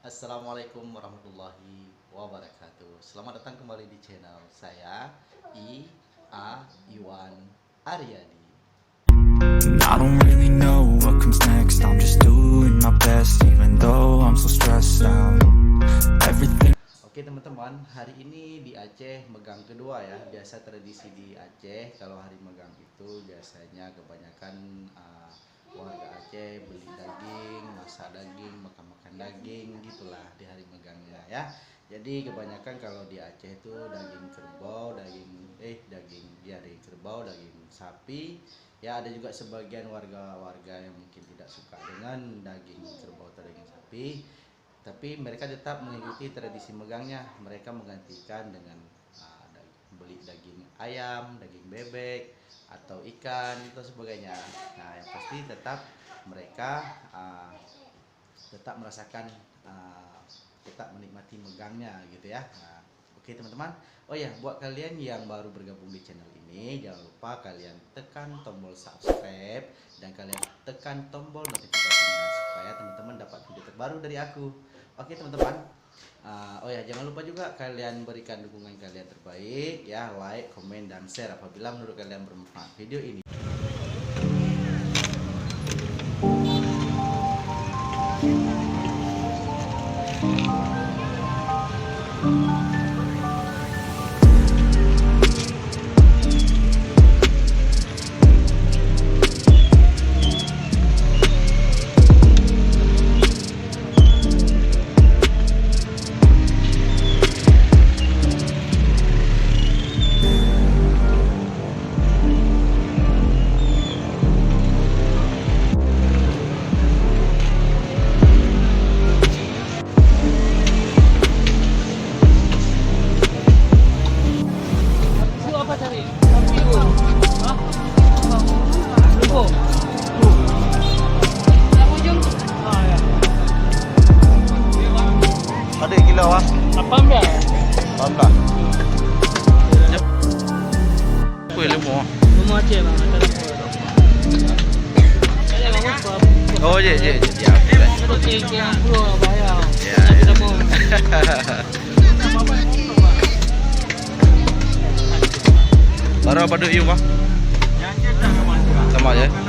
Assalamualaikum warahmatullahi wabarakatuh. Selamat datang kembali di channel saya Iwan Aryadi. I don't really know what comes next. I'm just doing my best, even though I'm so stressed out. Everything. Oke teman-teman, hari ini di Aceh megang kedua ya. Biasa tradisi di Aceh kalau hari megang itu biasanya kebanyakan warga Aceh beli daging, masak daging, makan daging gitulah di hari megangnya ya. Jadi kebanyakan kalau di Aceh itu daging kerbau, daging kerbau, daging sapi. Ya ada juga sebagian warga-warga yang mungkin tidak suka dengan daging kerbau atau daging sapi, tapi mereka tetap mengikuti tradisi megangnya. Mereka menggantikan dengan beli daging ayam, daging bebek, atau ikan atau sebagainya. Nah yang pasti tetap mereka tetap merasakan tetap menikmati megangnya gitu ya. Nah, oke teman-teman. Oh ya, buat kalian yang baru bergabung di channel ini, jangan lupa kalian tekan tombol subscribe dan kalian tekan tombol notifikasinya supaya teman-teman dapat video terbaru dari aku. Oke teman-teman. Oh ya, jangan lupa juga kalian berikan dukungan kalian terbaik ya, like, komen, dan share apabila menurut kalian bermanfaat video ini. Ada kilo ah? 18. 18. Kuih lembu. Lembu Aceh bang, ada lembu. Ada lembu apa? Oh je. Ya. Itu yang puluh bayar. Ya. Lembu. Baru apa duk you bang? Sama aja.